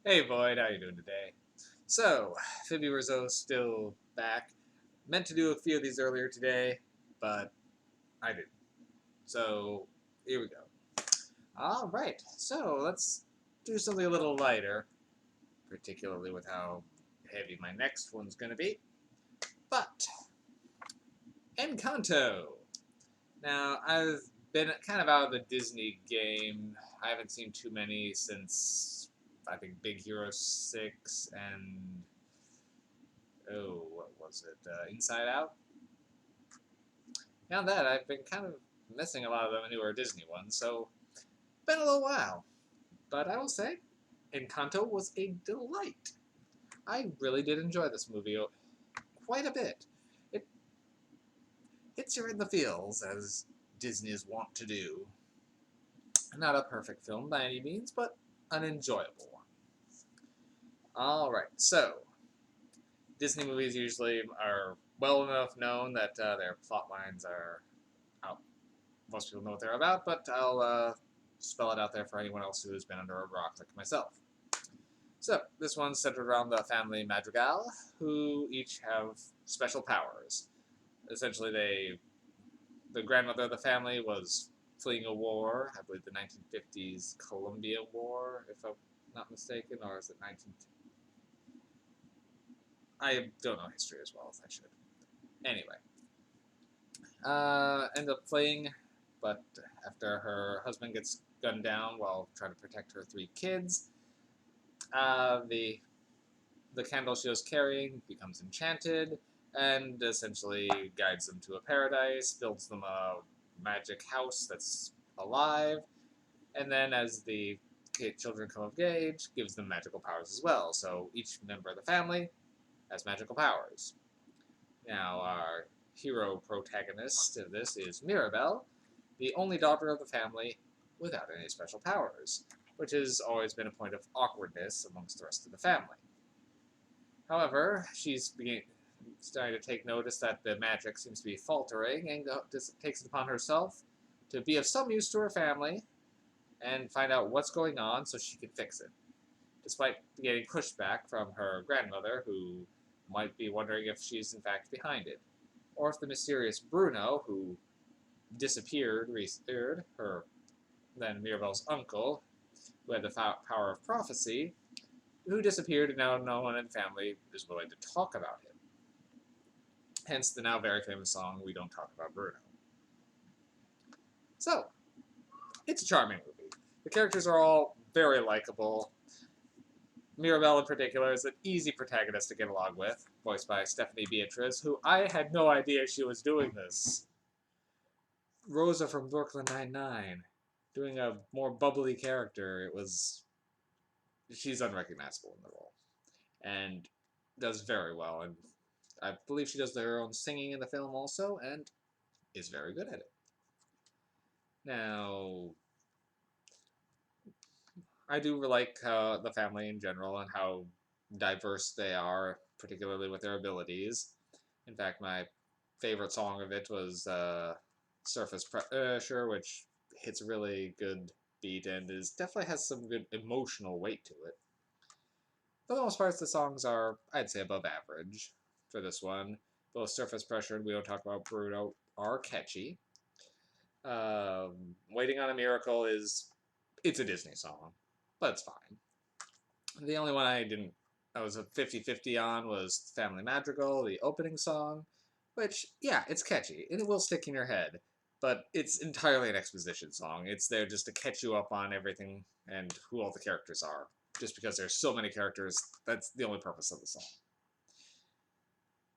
Hey Boyd, how you doing today? So, Phoebe Rizzo's still back. Meant to do a few of these earlier today, but I didn't. So, here we go. Alright, so let's do something a little lighter, particularly with how heavy my next one's gonna be. But, Encanto! Now, I've been kind of out of the Disney game. I haven't seen too many since, I think, Big Hero 6 and what was it? Inside Out. Now that I've been kind of missing a lot of the newer Disney ones, so been a little while. But I will say, Encanto was a delight. I really did enjoy this movie quite a bit. It hits you in the feels, as Disney is wont to do. Not a perfect film by any means, but an enjoyable one. Alright, so Disney movies usually are well enough known that their plot lines are out. Most people know what they're about, but I'll spell it out there for anyone else who has been under a rock like myself. So, this one's centered around the family Madrigal, who each have special powers. Essentially, the grandmother of the family was fleeing a war, I believe the 1950s Colombia War, if I'm not mistaken, or is it 19... I don't know history as well as I should. Anyway, end up fleeing, but after her husband gets gunned down while trying to protect her three kids, the candle she was carrying becomes enchanted and essentially guides them to a paradise, builds them a magic house that's alive, and then as the children come of age, gives them magical powers as well. So each member of the family has magical powers. Now, our hero protagonist of this is Mirabelle, the only daughter of the family without any special powers, which has always been a point of awkwardness amongst the rest of the family. However, she's starting to take notice that the magic seems to be faltering and takes it upon herself to be of some use to her family and find out what's going on so she can fix it. Despite getting pushback from her grandmother, who might be wondering if she's in fact behind it, or if the mysterious Bruno, who disappeared, her then Mirabelle's uncle, who had the power of prophecy, who disappeared and now no one in the family is willing to talk about him. Hence the now very famous song, We Don't Talk About Bruno. So, it's a charming movie. The characters are all very likable. Mirabelle in particular is an easy protagonist to get along with, voiced by Stephanie Beatriz, who I had no idea she was doing this. Rosa from Brooklyn Nine-Nine, doing a more bubbly character. She's unrecognizable in the role, and does very well, and I believe she does her own singing in the film also, and is very good at it. Now, I do like the family in general and how diverse they are, particularly with their abilities. In fact, my favorite song of it was Surface Pressure, which hits a really good beat and definitely has some good emotional weight to it. For the most part, the songs are, I'd say, above average for this one. Both Surface Pressure and We Don't Talk About Bruno are catchy. Waiting on a Miracle it's a Disney song, but it's fine. The only one I was a 50-50 on was Family Madrigal, the opening song, which, yeah, it's catchy, and it will stick in your head, but it's entirely an exposition song. It's there just to catch you up on everything and who all the characters are. Just because there's so many characters, that's the only purpose of the song.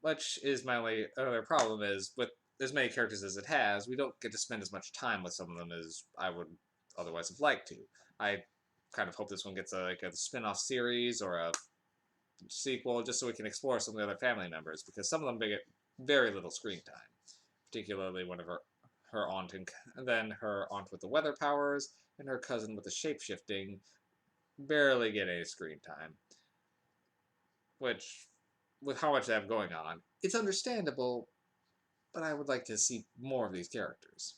Which is my only other problem is, with as many characters as it has, we don't get to spend as much time with some of them as I would otherwise have liked to. I kind of hope this one gets like a spin-off series or a sequel just so we can explore some of the other family members, because some of them get very little screen time, particularly one of her aunt and then her aunt with the weather powers and her cousin with the shape-shifting barely get any screen time, which, with how much they have going on, it's understandable, but I would like to see more of these characters.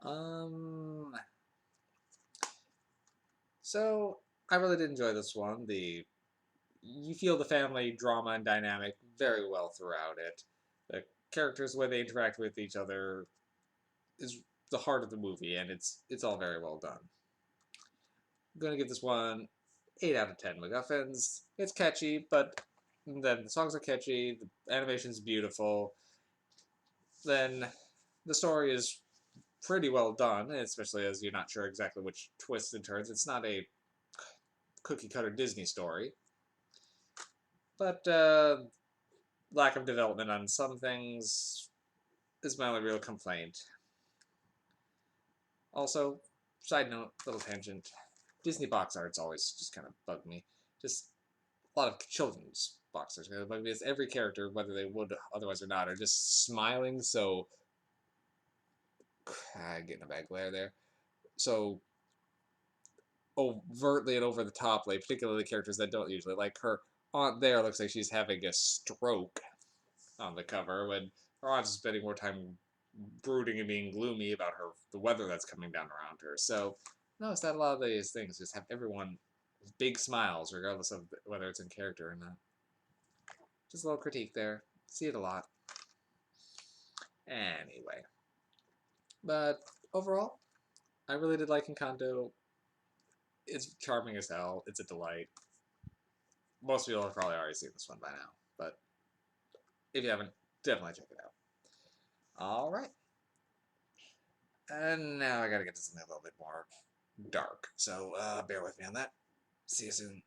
Um, So I really did enjoy this one. The You feel the family drama and dynamic very well throughout it. The characters, the way they interact with each other, is the heart of the movie, and it's all very well done. I'm gonna give this one 8 out of 10 MacGuffins. It's catchy, but then the songs are catchy, the animation's beautiful, then the story is pretty well done, especially as you're not sure exactly which twists and turns. It's not a cookie cutter Disney story, but lack of development on some things is my only real complaint. Also, side note, little tangent, Disney box art's always just kind of bugged me. Just a lot of children's box arts kind of bug me. Because every character, whether they would otherwise or not, are just smiling so. Getting a bad glare there. So overtly and over the top, like particularly characters that don't usually like her aunt there looks like she's having a stroke on the cover when her aunt's spending more time brooding and being gloomy about the weather that's coming down around her. So notice that a lot of these things just have everyone with big smiles, regardless of whether it's in character or not. Just a little critique there. See it a lot. Anyway, but overall, I really did like Encanto. It's charming as hell. It's a delight. Most people have probably already seen this one by now, but if you haven't, definitely check it out. All right, and now I gotta get to something a little bit more dark. So bear with me on that. See you soon.